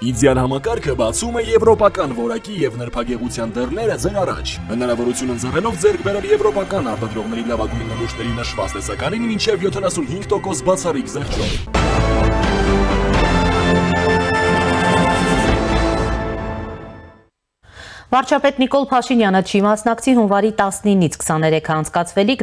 Իդեալ համակարգը բացում է եվրոպական որակի եւ նրբագեղության դռները ձեր առաջ։ Հնարավորություն ընձեռելով ձեռք բերել եվրոպական արտադրողների լավագույն նմուշների նշված տեսականին մինչև 75% բացառիկ զեղչով։ Վարչապետ Նիկոլ Փաշինյանը չի մասնակցի հունվարի 19-ից 23-ը անցկացվելիք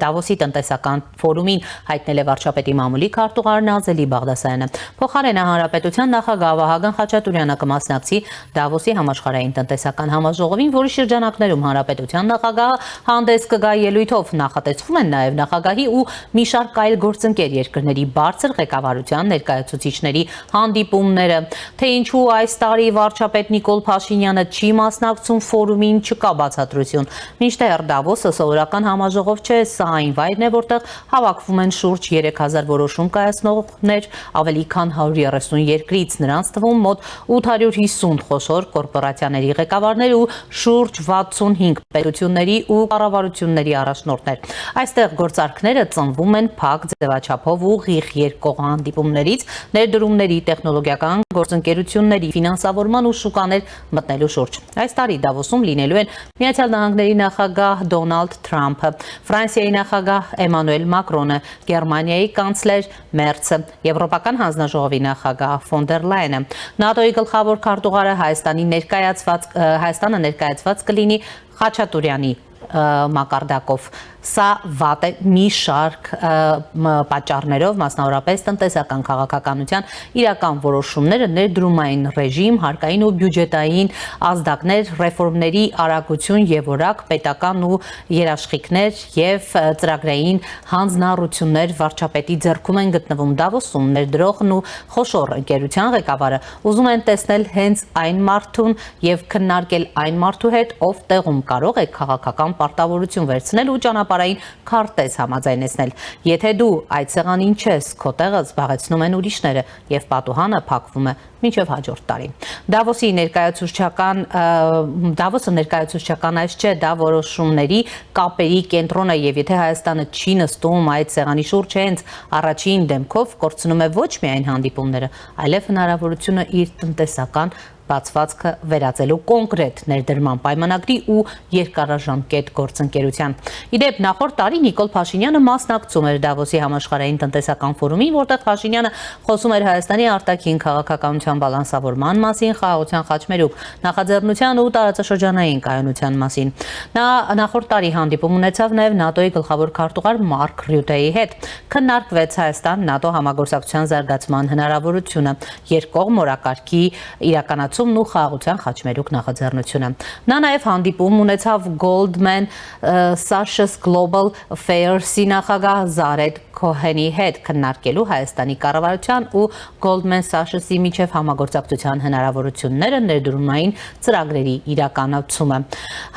Դավոսի տնտեսական ֆորումին, հայտնել է վարչապետի մամուլի քարտուղար Նազելի Բաղդասարյանը։ Փոխարենը հանրապետության նախագահ Վահագն Խաչատուրյանը կմասնակցի Դավոսի համաշխարհային տնտեսական համաժողովին, որի շրջանակներում հանրապետության նախագահը հանդես կգա ելույթով։ Նախատեսվում են նաև նախագահի ու մի շարք այլ գործընկեր երկրների բարձր ղեկավարության ներկայացուցիչների հանդիպումները։ Թե ինչու այս տարի վարչապետ Նիկոլ Փաշինյանը չի մասնակցում ֆորումին, չկա բացատրություն։ Մինչդեռ Դավոսը սովորական համաժողով չէ, սա այն վայրն է, որտեղ հավաքվում են շուրջ 3000 որոշում կայացնողներ ավելի քան 130 երկրից, նրանց թվում մոտ 850 խոշոր կորպորացիաների ղեկավարներ ու շուրջ 65 պետությունների ու կառավարությունների առաջնորդներ։ Այստեղ գործարքները ծնվում են փակ ձևաչափով ուղիղ երկկողմ հանդիպումներից, ներդրումների, տեխնոլոգիական գործընկերությունների, ֆինանսավորման ու շուկաներ մտնելու շուրջ։ Այս տարի Դավոսում լինելու են Միացյալ Նահանգների նախագահ Դոնալդ Թրամփը, Ֆրանսիայի նախագահ Էմանուել Մակրոնը, Գերմանիայի կանցլեր Մերցը, Եվրոպական հանձնաժողովի նախագահ Ֆոն դեր Լայենը, ՆԱՏՕ-ի գլխավոր քարտուղարը Հայաստանը ներկայացված կլինի Խաչատուրյանի մակարդակով։ Սա վատ է մի շարք պատճառներով, մասնավորապես տնտեսական քաղաքականության իրական որոշումները, ներդրումային ռեժիմ, հարկային ու բյուջետային ազդակներ, ռեֆորմների արագություն եւ որակ, պետական ու երաշխիքներ եւ ծրագրային հանձնառություններ վարչապետի ձեռքում են գտնվում։ Դավոսում ներդրողն ու խոշոր ընկերության ղեկավարը ուզում են տեսնել հենց այն մարդուն եւ քննարկել այն մարդու հետ, ով տեղում կարող է քաղաքական պարտավորություն վերցնել ու ճանապարհային քարտեզ համաձայնեցնել։ Եթե դու այդ սեղանին չես, քո տեղը զբաղեցնում են ուրիշները եւ պատուհանը փակվում է մինչև հաջորդ տարի։ Դավոսը ներկայացուցչական այս չէ, դա որոշումների կապերի կենտրոնը եւ եթե Հայաստանը չի նստում այդ սեղանի շուրջ հենց առաջին դեմքով, կորցնում է ոչ միայն հանդիպումները, այլև հնարավորությունը իր տնտեսական բացվածքը վերածելու կոնկրետ ներդրման պայմանագրի ու երկարաժամկետ գործընկերության։ Իդեպ նախորդ տարի Նիկոլ Փաշինյանը մասնակցում էր Դավոսի համաշխարհային տնտեսական ֆորումին, որտեղ Փաշինյանը խոսում էր Հայաստանի արտաքին քաղաքականության բալանսավորման մասին, խաղաղության խաչմերուկ նախաձեռնության ու տարածաշրջանային կայունության մասին։ Նա նախորդ տարի հանդիպում ունեցավ նաև ՆԱՏՕ-ի գլխավոր քարտուղար Մարկ Ռյուտեի հետ։ Քննարկվեց Հայաստան-ՆԱՏՕ համագործակցության զարգացման հնարավորությունը, երկկողմ օրակարգի իրականացումն ու խաղաղության խաչմերուկ նախաձեռնությունը։ Նա նաև հանդիպում ունեցավ Goldman Sachs Global Affairs-ի նախագահ Զարեդ Քոհենի հետ, քննարկելու Հայաստանի կառավարության ու Goldman Sachs-ի միջև համագործակցության հնարավորությունները, ներդրումային ծրագրերի իրականացումը։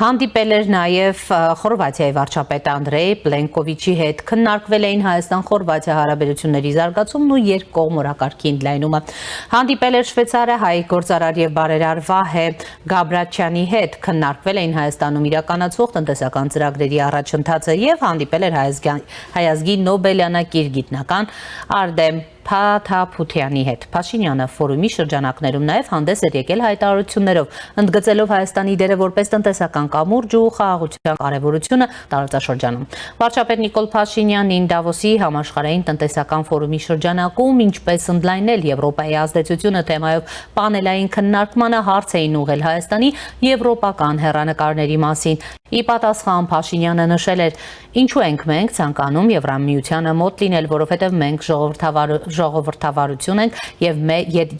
Հանդիպել էր նաև Խորվաթիայի վարչապետ Անդրեյ Պլենկովիչի հետ, քննարկվել էին Հայաստան-Խորվաթիա հարաբերությունների զարգացումն ու երկկողմ օրակարգի ընդլայնումը։ Հանդիպել էր Շվեյցարիա հայ գործարար եւ բարերար Վահե Գաբրաչյանի հետ, քննարկվել էին Հայաստանում իրականացվող տնտեսական ծրագրերի առաջընթացը եւ հանդիպել էր հայազգի Նոբելյանակիր գիտնական Արտեմ Փաթափությանի հետ։ Փաշինյանը ֆորումի շրջանակներում նաև հանդես էր եկել հայտարարություններով, ընդգծելով Հայաստանի դերը որպես տնտեսական կամուրջ ու խաղաղության կարևորությունը տարածաշրջանում։ Վարչապետ Նիկոլ Փաշինյանին Դավոսի համաշխարհային տնտեսական ֆորումի շրջանակում ինչպես ընդլայնել Եվրոպայի ազդեցությունը թեմայով պանելային քննարկմանը հարց էին ուղղել Հայաստանի եվրոպական հեռանկարների մասին։ Ի պատասխան Փաշինյանը նշել էր. «Ինչու ենք մենք ցանկանում Եվրամիությանը մոտ լինել, որովհետև մենք ժողովրդավարություն ենք եւ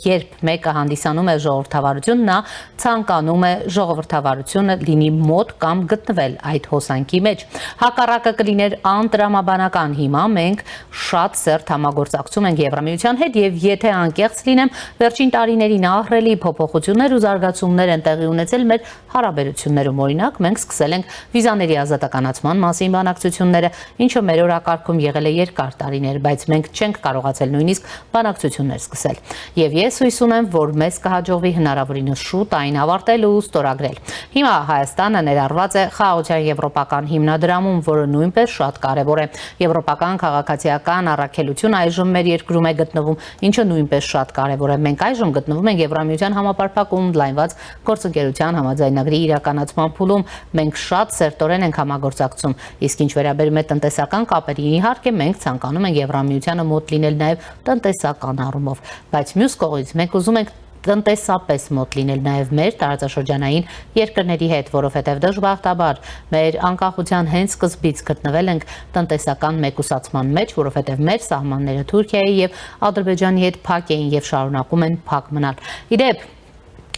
երբ մեկը հանդիսանում է ժողովրդավարություն, նա ցանկանում է ժողովրդավարությունը լինի մոտ կամ գտնվել այդ հոսանքի մեջ։ Հակառակը կլիներ անտրամաբանական։ Հիմա մենք շատ սերտ համագործակցում ենք Եվրամիության հետ եւ եթե անկեղծ լինեմ, վերջին տարիներին ահռելի փոփոխություններ ու զարգացումներ են տեղի ունեցել մեր հարաբերություններում։ Օրինակ, մենք սկսել ենք վիզաների ազատականացման մասին բանակցությունները, ինչը մեր օրակարգում եղել է երկար տարիներ, բայց մենք չենք կարողացել նույնիսկ նույնիսկ բանակցություններ սկսել։ Եվ ես հույս ունեմ, որ մեզ կհաջողվի հնարավորինս շուտ այն ավարտել ու ստորագրել։ Հիմա Հայաստանը ներառված է խաղաղության եվրոպական հիմնադրամում, որը նույնպես շատ կարևոր է։ Եվրոպական քաղաքացիական առաքելություն այժմ մեր երկրում է գտնվում, ինչը նույնպես շատ կարևոր է։ Մենք այժմ գտնվում ենք Եվրամիության համապարփակ ու ընդլայնված գործընկերության համաձայնագրի իրականացման փուլում։ Մենք շատ սերտորեն ենք համագործակցում, իսկ ինչ վերաբերում է տնտեսական կապերին, իհարկե մենք ցանկանում ենք Եվրամիությանը մոտ լինել նաև տնտեսական առումով, բայց մյուս կողմից մենք ուզում ենք տնտեսապես մոտ լինել նաև մեր տարածաշրջանային երկրների հետ, որովհետև դժբախտաբար մեր անկախության հենց սկզբից գտնվել ենք տնտեսական մեկուսացման մեջ, որովհետև մեր սահմանները Թուրքիայի եւ Ադրբեջանի հետ փակ էին եւ շարունակում են փակ մնալ։ Իդեպ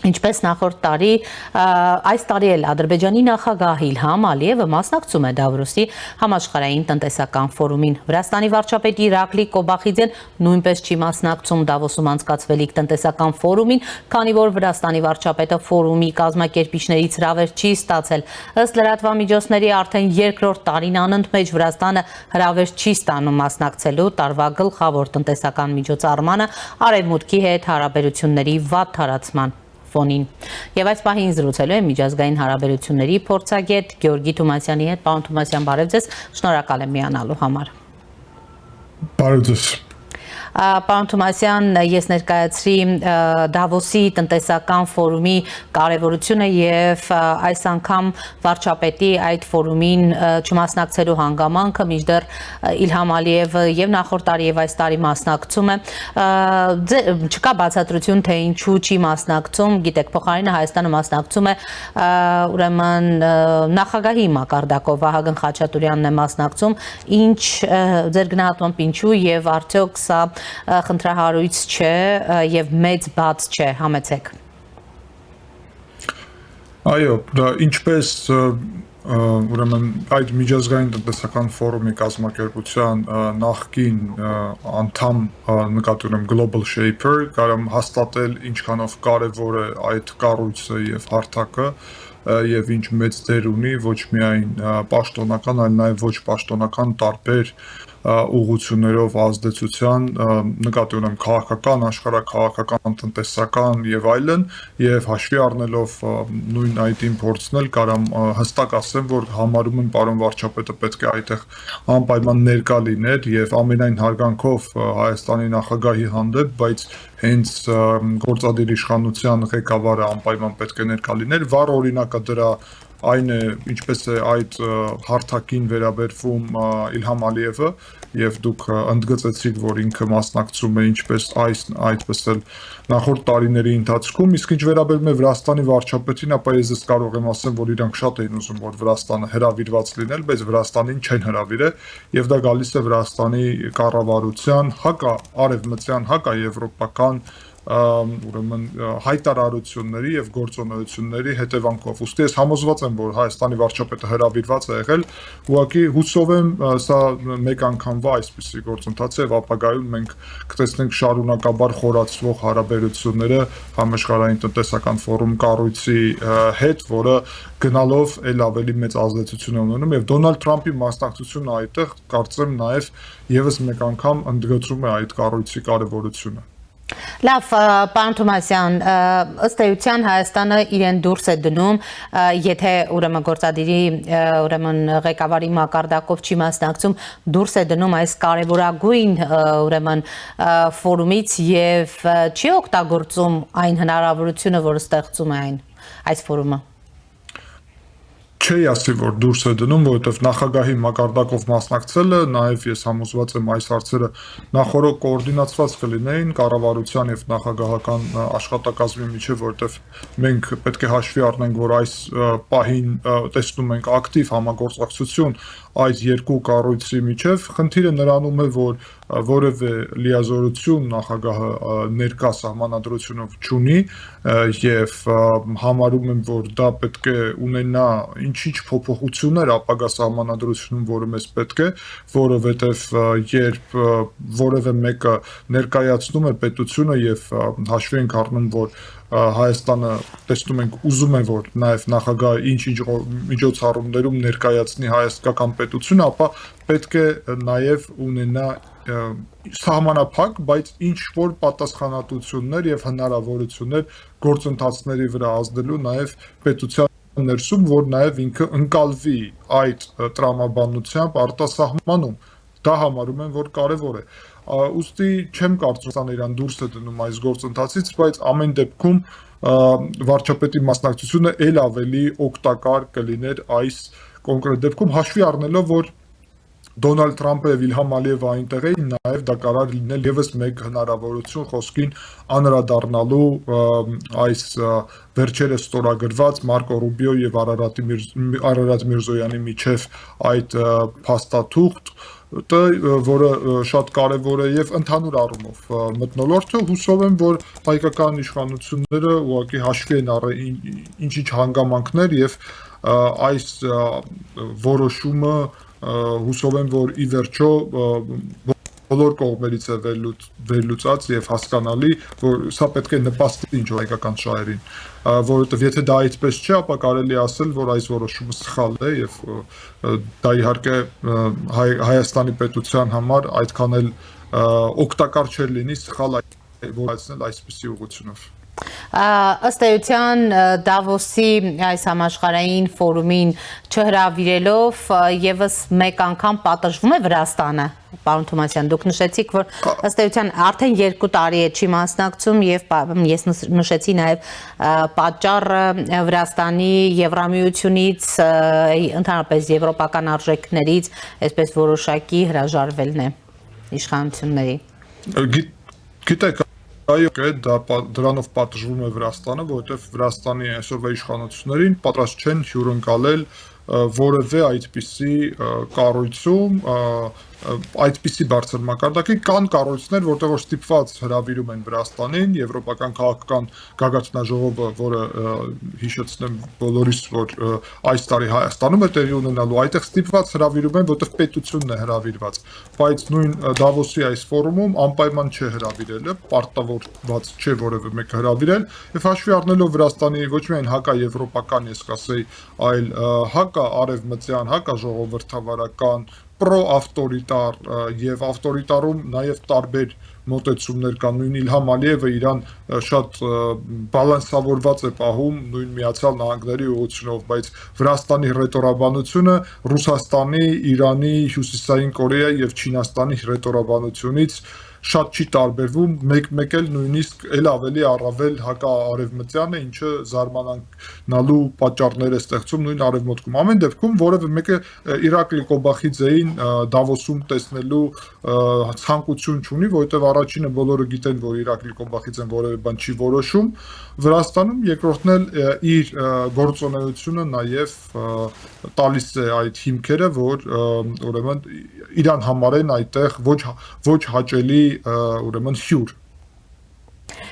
ինչպես նախորդ տարի, այս տարի էլ Ադրբեջանի նախագահ Իլհամ Ալիևը մասնակցում է Դավրոսի համաշխարհային տնտեսական ֆորումին։ Վրաստանի վարչապետ Իրակլի Կոբախիձեն նույնպես չի մասնակցում Դավոսում անցկացվելիք տնտեսական ֆորումին, քանի որ Վրաստանի վարչապետը ֆորումի կազմակերպիչներից հրավեր չի ստացել։ Ըստ լրատվամիջոցների արդեն երկրորդ տարին անընդմեջ Վրաստանը հրավեր չի ստանում մասնակցելու տարվա գլխավոր տնտեսական միջոցառմանը Արևմուտքի հետ հարաբերությունների վատ տարածման ֆոնին։ Եվ այս պահին զրուցելու եմ միջազգային հարաբերությունների փորձագետ Գեորգի Թումասյանի հետ։ Պարոն Թումասյան, բարև ձեզ, շնորհակալ եմ միանալու համար։ Բարև ձեզ։ Պարոն Թումասյան, ես ներկայացրի Դավոսի տնտեսական ֆորումի կարևորությունը եւ այս անգամ վարչապետի այդ ֆորումին չմասնակցելու հանգամանքը, մինչդեռ Իլհամ Ալիևը եւ նախորդ տարի եւ այս տարի մասնակցում է, չկա բացատրություն, թե ինչու չի մասնակցում, գիտեք, փոխարենը Հայաստանը մասնակցում է ուրեմն նախագահի մակարդակով Վահագն Խաչատուրյանն է մասնակցում, ինչ ձեր գնահատմամբ ինչու եւ արդյոք սա խնդրահարույց չէ եւ մեծ բաց չէ, համեցեք։ Այո, ինչպես ուրեմն այդ միջազգային տնտեսական ֆորումի կազմակերպության նախկին անդամ նկատի ունեմ Global Shaper, կարամ հաստատել ինչքանով կարևոր է այդ կառույցը եւ հարթակը եւ ինչ մեծ դեր ունի ոչ միայն պաշտոնական, այլ նաեւ ոչ պաշտոնական տարբեր ուղղություններով ազդեցության նկատի ունեմ քաղաքական, աշխարհաքաղաքական, տնտեսական եւ այլն, եւ հաշվի առնելով նույն այդին փորձնել, կարամ հստակ ասեմ, որ համարում եմ պարոն վարչապետը պետք է այդտեղ անպայման ներկա լիներ եւ ամենայն հարգանքով Հայաստանի նախագահի հանդեպ, բայց հենց գործադիր իշխանության ղեկավարը անպայման պետք է ներկա լիներ, վառ օրինակը դրա այն է, ինչպես է այդ հարթակին վերաբերվում Իլհամ Ալիևը եւ դուք ընդգծեցիք, որ ինքը մասնակցում է ինչպես այդպես էլ նախորդ տարիների ընթացքում, իսկ ինչ վերաբերում է Վրաստանի վարչապետին, ապա ես կարող եմ ասեմ, որ իրանք շատ էին ուզում, որ Վրաստանը հրավիրված լինել, բայց Վրաստանին չեն հրավիրել եւ դա գալիս է Վրաստանի կառավարության հակաարևմտյան, հակաեվրոպական ուրեմն հայտարարությունների եւ գործունեությունների հետևանքով։ Ուստի ես համոզված եմ, որ Հայաստանի վարչապետը հրավիրված է եղել, ուղղակի հուսով եմ սա մեկ անգամվա այսպիսի գործընթաց է եւ ապագայում մենք կտեսնենք շարունակաբար խորացվող հարաբերությունները համաշխարհային տնտեսական ֆորում կառույցի հետ, որը գնալով ել ավելի մեծ ազդեցություն ունենում եւ Դոնալդ Թրամփի մասնակցությունը այդտեղ կարծեմ նաեւ եւս մեկ անգամ ընդգծում է այդ կառույցի կարեւորությունը։ Լավ, պարոն Թումասյան, ըստ էության Հայաստանը իրեն դուրս է դնում, եթե ուրեմն գործադիրի ուրեմն ղեկավարի մակարդակով չի մասնակցում, դուրս է դնում այս կարևորագույն ուրեմն ֆորումից եւ չի օգտագործում այն հնարավորությունը, որը ստեղծում է այս ֆորումը։ Չի ասի, որ դուրս է դնում, որովհետև նախագահի մակարդակով մասնակցելը, նաև ես համոզված եմ այս հարցերը նախորդ կոորդինացված կլինեին կառավարության եւ նախագահական աշխատակազմի միջեւ, որովհետև մենք պետք է հաշվի առնենք, որ այս պահին տեսնում ենք ակտիվ համագործակցություն այս երկու կառույցի միջև, խնդիրը նրանում է, որ որևէ լիազորություն նախագահը ներկա սահմանադրությունով չունի եւ համարում եմ, որ դա պետք է ունենա ինչ-ինչ փոփոխություններ ապագա սահմանադրությունում, որը մեզ պետք է, որովհետեւ երբ որևէ մեկը ներկայացնում է պետությունը եւ հաշվի ենք առնում, որ Հայաստանը տեսնում ենք ուզում է, որ նաև նախագահը ինչ-ինչ միջոցառումներում ներկայացնի հայաստանական պետությունը, ապա պետք է նաև ունենա սահմանափակ, բայց ինչ որ պատասխանատվություններ եւ հնարավորություններ գործընթացների վրա ազդելու նաեւ պետության ներսում, որ նաեւ ինքը ընկալվի այդ տրամաբանությամբ արտասահմանում, դա համարում եմ, որ կարեւոր է։ Ուստի չեմ կարծում, որ իրան դուրս է դնում այս գործընթացից, բայց ամեն դեպքում վարչապետի մասնակցությունը ել ավելի օգտակար կլիներ այս կոնկրետ դեպքում, հաշվի առնելով, որ Դոնալդ Թրամփը եւ Իլհամ Ալիևը այնտեղ էին, նաեւ դա կարող լինել եւս մեկ հնարավորություն խոսքին անդրադառնալու այս վերջերս ստորագրված Մարկո Ռուբիո եւ Արարատ Միրզոյանի միջև այդ փաստաթուղթ, որը շատ կարևոր է եւ ընդհանուր առումով մթնոլորտը, հուսով եմ, որ հայկական իշխանությունները ուղղակի հաշվի են առել ինչ-ինչ հանգամանքներ եւ այս որոշումը հուսով եմ, որ ի վերջո բոլոր կողմերից է վերլուծած եւ հասկանալի, որ սա պետք է նպաստի ինչ հայկական շահերին, որովհետեւ եթե դա այդպես չէ, ապա կարելի ասել, որ այս որոշումը սխալ է եւ դա իհարկե Հայաստանի պետության համար այդքան էլ օգտակար չէր լինի սխալ որացնել այսպիսի ուղղությունով։ Ըստ էության Դավոսի այս համաշխարհային ֆորումին չհրավիրելով եւս մեկ անգամ պատժվում է Վրաստանը, պարոն Թոմասյան, դուք նշեցիք, որ ըստ էության արդեն 2 տարի է չի մասնակցում եւ ես նշեցի նաեւ պատճառը Վրաստանի Եվրամիությունից, ընդհանրապես եվրոպական արժեքներից, այսպես որոշակի հրաժարվելն է իշխանությունների։ Գիտեք, այո, դրանով պատժվում է Վրաստանը, որովհետև Վրաստանի այսօրվա իշխանություններին պատրաստ չեն հյուրընկալել որևէ այդպիսի կառույցում, այդպիսի բարձր մակարդակի կան կառույցներ, որտեղ որ ստիպված հրավիրում են Վրաստանին, Եվրոպական քաղաքական գագաթնաժողովը, որը հիշեցնեմ բոլորիս, որ այս տարի Հայաստանում է տեղի ունենալու, այդտեղ ստիպված հրավիրում են, որտեղ պետությունն է հրավիրված, բայց նույն Դավոսի այս ֆորումում անպայման չէ հրավիրելը, պարտավորված չէ որևէ մեկը հրավիրել, եւ հաշվի առնելով Վրաստանի ոչ միայն հակաեվրոպական, ես կասեի, այլ հակաարևմտյան, հակաժողովրդավարական պրոավտորիտար եւ ավտորիտարում նաեւ տարբեր մոտեցումներ կան, նույն Իլհամ Ալիևը իրան շատ բալանսավորված է պահում նույն Միացյալ Նահանգների ուղղությունով, բայց Վրաստանի հռետորաբանությունը Ռուսաստանի, Իրանի, Հյուսիսային Կորեայի եւ Չինաստանի հռետորաբանությունից շատ չի տարբերվում, մեկ էլ նույնիսկ էլ ավելի առավել հակաարևմտյան է, ինչը զարմանալու պատճառներ է ստեղծում նույն արևմուտքում։ Ամեն դեպքում որևէ մեկը Իրակլի Կոբախիձեին Դավոսում տեսնելու ցանկություն չունի, որովհետև առաջինը բոլորը գիտեն, որ Իրակլի Կոբախիձեն որևէ բան չի որոշում Վրաստանում, երկրորդն էլ իր գործունեությունը նաև տալիս է այդ հիմքերը, որ ուրեմն իրան համարեն այդտեղ ոչ հաճելի ուրեմն հյուր։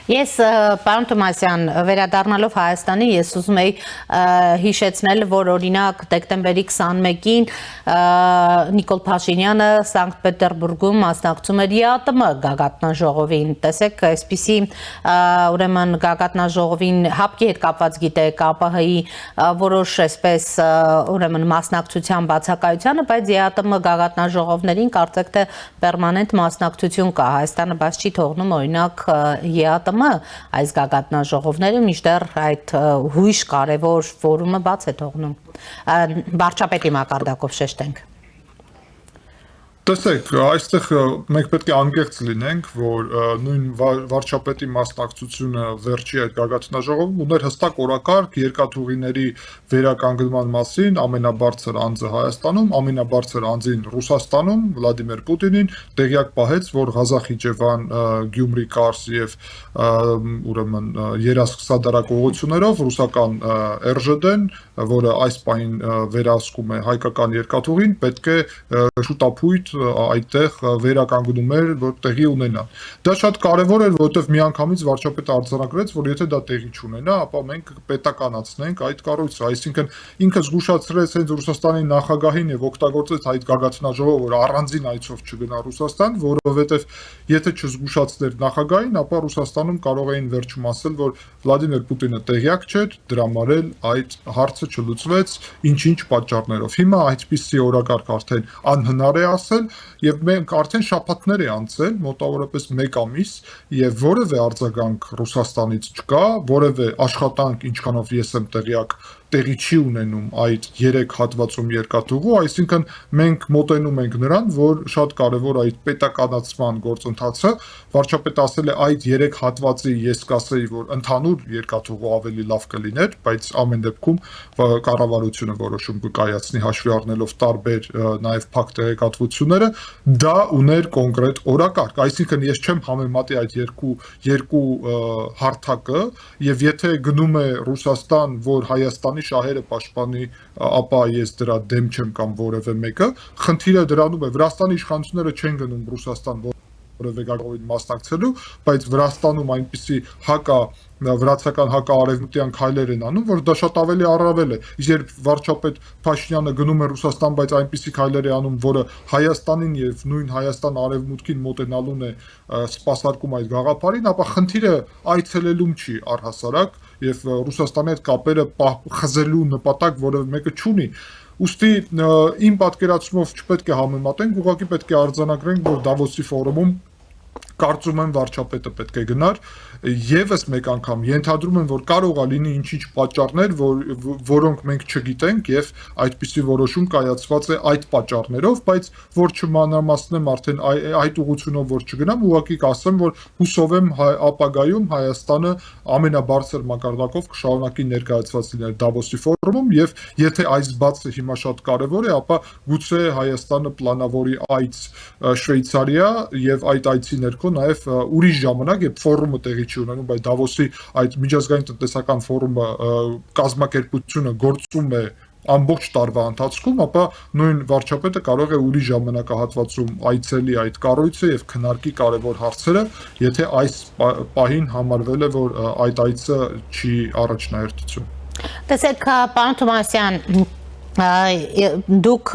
Ես պարոն Թոմասյան, վերադառնալով Հայաստանի, ես ուզում եի հիշեցնել, որ օրինակ դեկտեմբերի 21-ին Նիկոլ Փաշինյանը Սանկտ Պետերբուրգում մասնակցում էր ԵԱՏՄ գագաթնաժողովին։ Տեսեք, այսպիսի ուրեմն գագաթնաժողովին հապկի հետ կապված գիտեք ԱՊՀ-ի որոշ այսպես ուրեմն մասնակցության բացակայությանը, բայց ԵԱՏՄ գագաթնաժողովներին կարծեք թե պերմանենտ մասնակցություն կա։ Հայաստանը բաց չի թողնում օրինակ ԵԱՏՄ այս գագաթնաժողովները, մինչդեռ այդ հույժ կարևոր ֆորումը բաց է թողնում։ Վարչապետի մակարդակով շեշտենք։ Տեսեք, այստեղ մենք պետք է անկեղծ լինենք, որ նույն վարչապետի մասնակցությունը վերջի այդ գագաթնաժողովում ուներ հստակ օրակարգ երկաթուղիների վերականգնման մասին, ամենաբարձր անձը Հայաստանում, ամենաբարձր անձին Ռուսաստանում, Վլադիմիր Պուտինին տեղյակ պահեց, որ Ղազախ-Իջևան, Գյումրի, Կարս եւ ուրեմն երասք-սադարակ ուղղություններով ռուսական ՌԺԴ-ն, որը այս պահին վերահսկում է հայկական երկաթուղին, պետք է շուտապույտ այդտեղ վերականգնում էր, որ տեղի ունենա։ Դա շատ կարևոր էր, որովհետև միանգամից վարչապետը արձանագրեց, որ եթե դա տեղի չունենա, ապա մենք պետականացնենք այդ կառույցը, այսինքն ինքը զգուշացրեց հենց Ռուսաստանի նախագահին եւ օգտագործեց այդ գագաթնաժողովը, որ առանձին այցով չգնա Ռուսաստան, որովհետև եթե չզգուշացներ նախագահին, ապա Ռուսաստանում կարող էին վերջում ասել, որ Վլադիմիր Պուտինը տեղյակ չէր, դրամարել այդ հարցը չլուծվեց ինչ-ինչ պատճառներով։ Հիմա այդպիսի օրակարգ արդեն անհնար է ասել, կայացել եւ մենք արդեն շաբաթներ է անցել, մոտավորապես 1 ամիս, եւ որևէ արձագանք Ռուսաստանից չկա, որևէ աշխատանք, ինչքանով ես եմ տեղյակ, տեղի չի ունենում այդ 3 հատվածում երկաթուղու, այսինքն մենք մոտենում ենք նրան, որ շատ կարևոր այդ պետականացման գործընթացը, վարչապետը ասել է այդ 3 հատվածի ես կասեի, որ ընդհանուր երկաթուղու ավելի լավ կլիներ, բայց ամեն դեպքում կառավարությունը որոշում կկայացնի հաշվի առնելով տարբեր նաև փակ տեղեկատվությունները, դա ուներ կոնկրետ օրակարգ, այսինքն ես չեմ համեմատի այդ երկու հարթակը, եւ եթե գնում է Ռուսաստան, որ Հայաստանի շահերը պաշտպանի, ապա ես դրա դեմ չեմ կամ որևէ մեկը, խնդիրը դրանում է, Վրաստանի իշխանությունները չեն գնում Ռուսաստան որևէ գաղտնիքին մասնակցելու, բայց Վրաստանում այնպիսի վրացական հակաարևմտյան քայլեր են անում, որ դա շատ ավելի առավել է։ Իսկ երբ վարչապետ Փաշինյանը գնում է Ռուսաստան, բայց այնպիսի քայլեր է անում, որը Հայաստանին եւ նույն Հայաստան արևմուտքին մոտենալուն է սպասարկում այդ գաղափարին, ապա խնդիրը այցելելում չի առհասարակ եւ Ռուսաստանի հետ կապերը խզելու նպատակ որևէ մեկը չունի։ Ուստի իմ պատկերացումով չպետք է համեմատենք, ուղղակի պետք է արձանագրենք, որ Դավոսի ֆորումում կարծում եմ վարչապետը պետք է գնար եւս մեկ անգամ ենթադրում եմ որ կարող է լինի ինչ-ինչ պատճառներ որոնք մենք չգիտենք եւ այդպիսի որոշում կայացված է այդ պատճառներով բայց որ չմանրամասնեմ արդեն այդ ուղղությունով որ չգնամ ուղղակի կասեմ որ հուսով եմ ապագայում Հայաստանը ամենաբարձր մակարդակով կշարունակի ներկայացված լինել Դավոսի ֆորումում եւ եթե այս բացը հիմա շատ կարեւոր է ապա գուցե Հայաստանը պլանավորի այց Շվեյցարիա եւ այդ այցի ներքո նաեւ ուրիշ ժամանակ երբ ֆորումը տեղի չի ունենում, բայց Դավոսի այդ միջազգային տնտեսական ֆորումը կազմակերպությունը գործում է ամբողջ տարվա ընթացքում, ապա նույն վարչապետը կարող է ուրիշ ժամանակահատվածում այցելի այդ կառույցը եւ քննարկի կարեւոր հարցերը, եթե այս պահին համարվել է, որ այդ այցը չի առաջնահերթություն։ Տեսեք, պարոն Թոմասյան, դուք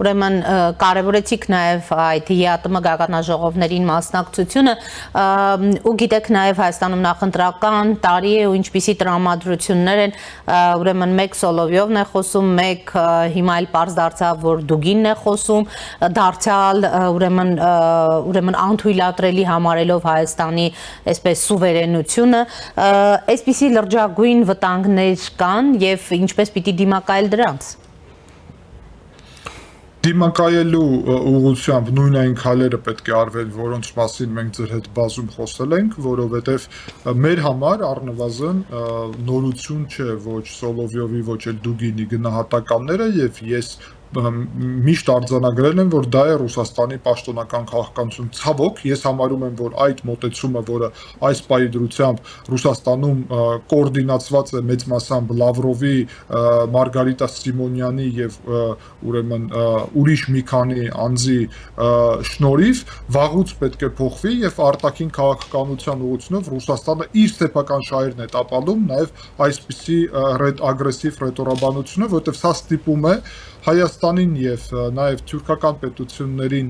ուրեմն կարևորեցիք նաև այդ ՀԻԱՏՄ գագաթնաժողովներին մասնակցությունը ու գիտեք նաև Հայաստանում նախընտրական տարի է ու ինչպիսի տրամադրություններ են ուրեմն մեկ Սոլովյովն է խոսում, մեկ հիմա էլ պարզ դարձավ, որ Դուգինն է խոսում, դարձյալ ուրեմն անթույլատրելի համարելով Հայաստանի այսպես սուվերենությունը, այսպիսի լրջագույն վտանգներ կան եւ ինչպես պիտի դիմակայել դրանց։ Դիմակայելու ուղղությամբ նույն այն քայլերը պետք է արվեն, որոնց մասին մենք ձեր հետ բազում խոսել ենք, որովհետև մեր համար առնվազն նորություն չէ ոչ Սոլովյովի, ոչ էլ Դուգինի գնահատականները եւ ես միշտ արձանագրել եմ, որ դա է Ռուսաստանի պաշտոնական քաղաքականություն։ Ցավոք, ես համարում եմ, որ այդ մոտեցումը, որը այս պահի դրությամբ Ռուսաստանում կոորդինացված է մեծ մասամբ Լավրովի, Մարգարիտա Սիմոնյանի եւ ուրեմն ուրիշ մի քանի անձի շնորհիվ, վաղուց պետք է փոխվի եւ արտաքին քաղաքականության ուղղությունով Ռուսաստանը իր սեփական շահերն է տապալում, նաեւ այսպիսի ագրեսիվ ռետորաբանությունը, որովհետեւ սա ստիպում է Հայաստանին եւ նաեւ թուրքական պետություններին,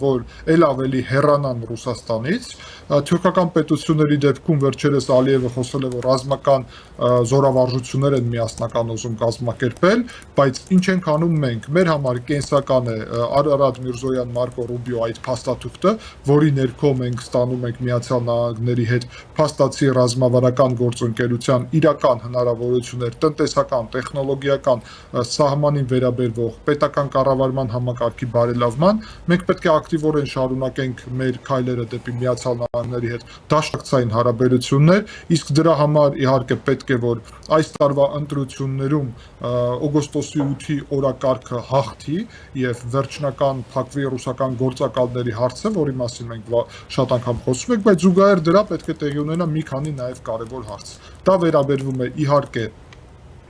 որ ել ավելի հեռանան Ռուսաստանից, թուրքական պետությունների դեպքում վերջերս Ալիևը խոսել է, որ ռազմական զորավարժություններ են միասնական ուզում կազմակերպել, բայց ինչ ենք անում մենք, մեր համար կենսական է Արարատ Միրզոյան, Մարկո Ռուբիո այդ փաստաթուղթը, որի ներքո մենք ստանում ենք Միացյալ Նահանգների հետ փաստացի ռազմավարական գործընկերության իրական հնարավորություններ, տնտեսական, տեխնոլոգիական, սահմանին վերաբերվող պետական կառավարման համակարգի բարելավման, մենք պետք է ակտիվորեն շարունակենք մեր քայլերը դեպի Միացյալ Նահանգների հետ դաշնակցային հարաբերություններ, իսկ դրա համար իհարկե պետք է որ այս տարվա ընտրություններում օգոստոսի 8-ի օրակարգը հաղթի եւ վերջնական փակվի ռուսական գործակալների հարցը, որի մասին մենք շատ անգամ խոսում ենք, բայց զուգահեռ դրա պետք է տեղի ունենա մի քանի նաեւ կարեւոր հարց։ Դա վերաբերվում է իհարկե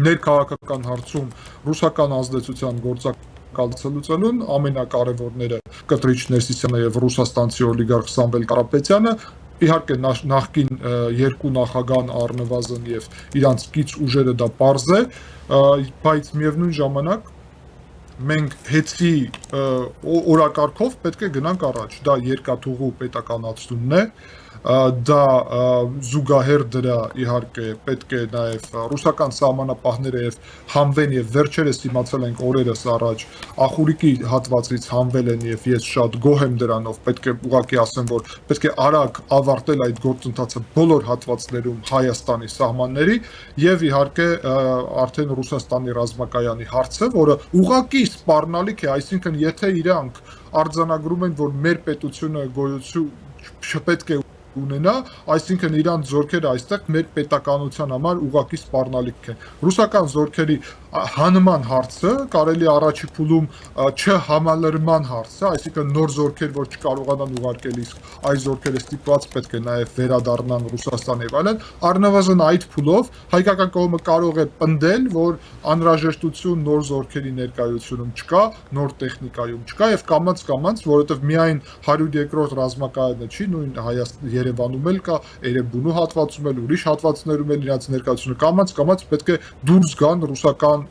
ներքաղաքական հարցում ռուսական ազդեցության գործակալությունն ամենակարևորները Կտրիչ Ներսիսյանը եւ ռուսաստանցի օլիգարխ Սամվել Կարապետյանը իհարկե նախկին երկու նախագահան առնվազն եւ իրանց կից ուժերը դա պարզ է, բայց միևնույն ժամանակ մենք հեծի օրակարգով պետք է գնանք առաջ, դա երկաթուղու պետականացումն է, դա զուգահեռ դրա իհարկե պետք է նաև ռուսական սահմանապահները եւ հանվեն եւ վերջերս իմացել ենք օրերս առաջ Ախուրիկի հատվածից հանվել են եւ ես շատ գոհ եմ դրանով պետք է ուղղակի ասեմ որ պետք է արագ ավարտել այդ գործընթացը բոլոր հատվածներում Հայաստանի սահմանների եւ իհարկե արդեն Ռուսաստանի ռազմակայանի հարցը որը ուղղակի սպառնալիք է այսինքն եթե իրանք արձանագրում են որ մեր պետությունը գոյություն չպետք է ունենա, այսինքն իրանց զորքերը այստեղ մեր պետականության համար ուղղակի սպառնալիք են։ Ռուսական զորքերի հանման հարցը կարելի առաջի փուլում չհամալրման հարցը, այսինքն նոր զորքեր, որ չկարողանան ուղարկել, իսկ այս զորքերը ստիպված պետք է նաև վերադառնան Ռուսաստան եւ այլն, առնվազն այդ փուլով հայկական կողմը կարող է պնդել, որ անհրաժեշտություն նոր զորքերի ներկայությունում չկա, նոր տեխնիկայում չկա եւ կամաց, որովհետեւ միայն 102-րդ ռազմակայանը չի, նույն Երևանում էլ կա, Էրեբունու հատվածում էլ, ուրիշ հատվածներում էլ իրաց ներկայությունը կամաց պետք է դուրս գան ռուսական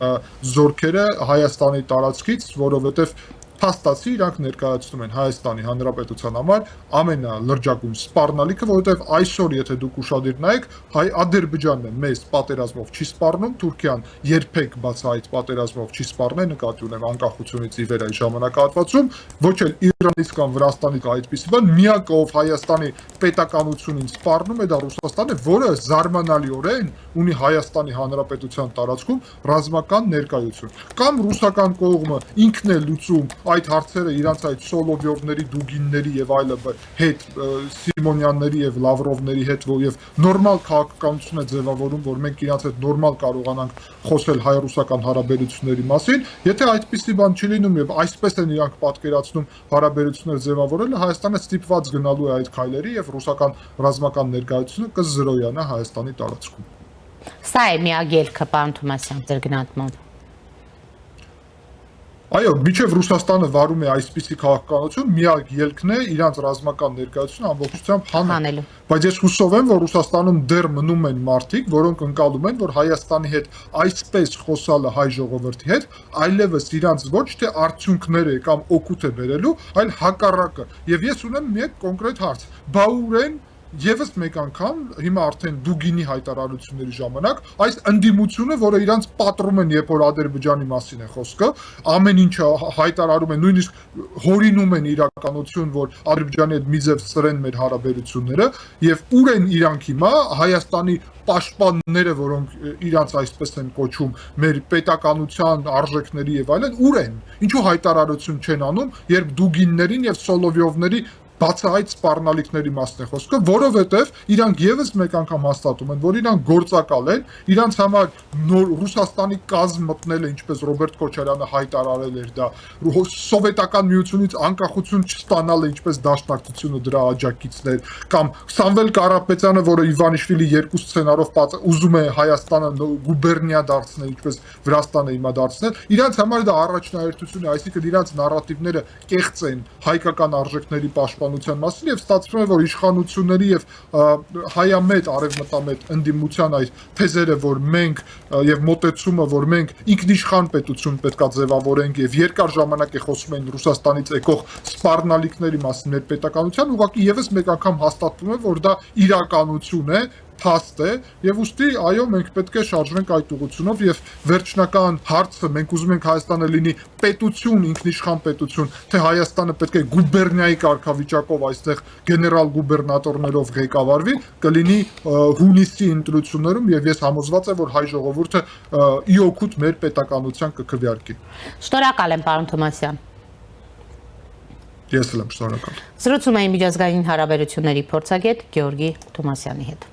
զորքերը Հայաստանի տարածքից, որովհետև փաստացի իրանք ներկայացնում են Հայաստանի Հանրապետության համար ամենալրջագույն սպառնալիքը, որովհետև այսօր եթե դուք ուշադիր նայեք, Ադրբեջանն է մեզ պատերազմով չի սպառնում, Թուրքիան երբեք բացահայտ պատերազմով չի սպառնել, նկատի ունեմ անկախությունից ի վեր այս ժամանակահատվածում, ոչ էլ Իրանից կամ Վրաստանից այդպիսի բան, միակը ով Հայաստանի պետականությունին սպառնում է դա Ռուսաստանն է, որը զարմանալիորեն ունի Հայաստանի Հանրապետության տարածքում ռազմական ներկայություն։ Կամ ռուսական կողմը ինքն է լուծում այդ հարցերը իրանց այդ Սոլովյովների, Դուգինների եւ այլը հետ Սիմոնյանների եւ Լավրովների հետ եւ նորմալ քաղաքականություն է ձևավորում, որ մենք իրանց հետ նորմալ կարողանանք խոսել հայ-ռուսական հարաբերությունների մասին, եթե այդպիսի բան չի լինում եւ այսպես են իրանք պատկերացնում հարաբերություններ ձևավորելը, Հայաստանը ստիպված գնալու է այդ քայլերի եւ ռուսական ռազմական ներկայությունը կզրոյանա Հայաստանի տարածքում։ Սա է միակ ելքը, պարոն Թոմասյան, ձեր գնահատմամբ։ Այո, միջև Ռուսաստանը վարում է այսպիսի քաղաքականություն, միակ ելքն է իրանց ռազմական ներկայությունը ամբողջությամբ հանել։ Բայց ես հուսով եմ, որ Ռուսաստանում դեռ մնում են մարդիկ, որոնք ընկալում են, որ Հայաստանի հետ այսպես խոսալը հայ ժողովրդի հետ այլևս իրանց ոչ թե արդյունքներ է կամ օգուտ է բերելու, այլ հակառակը։ Եվ ես ունեմ մի կոնկրետ հարց. բա ուրեն Եվս մեկ անգամ հիմա արդեն Դուգինի հայտարարությունների ժամանակ այս ընդդիմությունը, որը իրանց պատռում են, երբ որ Ադրբեջանի մասին է խոսքը, ամեն ինչը հայտարարում են, նույնիսկ հորինում են իրականություն, որ Ադրբեջանի հետ մի ձև սրեն մեր հարաբերությունները, եւ ուր են իրանք հիմա Հայաստանի պաշտպանները, որոնք իրանց այսպես են կոչում, մեր պետականության արժեքների եւ այլն, ուր են։ Ինչու հայտարարություն չեն անում, երբ Դուգիններին եւ Սոլովյովների բացահայտ սպառնալիքների մասն է խոսքը, որովհետև իրանք եւս մեկ անգամ հաստատում են, որ իրանք գործակալ են, իրանք համար նոր Ռուսաստանի կազմ մտնելը, ինչպես Ռոբերտ Քոչարյանը հայտարարել էր դա, սովետական միությունից անկախություն չստանալը, ինչպես դաշնակցությունը դրա աջակիցներ, կամ Սամվել Կարապետյանը, որը Իվանիշվիլի երկու սցենարով ուզում է Հայաստանը գուբերնիա դարձնել, ինչպես Վրաստանը հիմա դարձնել, իրանք համար դա առաջնահերթություն է, այսինքն իրանք նարատիվները կեղծ են հայկական արժեքների պաշտպանության մասին եւ ստացվում է որ իշխանությունների եւ հայամետ արևմտամետ ընդդիմության այդ թեզերը որ մենք եւ մոտեցումը որ մենք ինքնիշխան պետություն պետքա ձևավորենք եւ երկար ժամանակ է խոսում են Ռուսաստանից եկող սպառնալիքների մասին մեր պետականության ուղղակի եւս մեկ անգամ հաստատվում է որ դա իրականություն է փաստ է եւ ուստի այո մենք պետք է շարժվենք այդ ուղղությունով եւ վերջնական հարցը մենք ուզում ենք Հայաստանը լինի պետություն ինքնիշխան պետություն թե Հայաստանը պետք է գուբերնիայի կարգավիճակով այստեղ գեներալ գուբերնատորներով ղեկավարվի կլինի հունիսի ընտրություններում եւ ես համոզված եմ որ հայ ժողովուրդը ի օգուտ մեր պետականության կքվեարկի։ Շնորհակալ եմ պարոն Թոմասյան։ Ես էլ եմ շնորհակալ։ Զրուցում էին միջազգային հարաբերությունների փորձագետ Գեորգի Թոմասյանի հետ։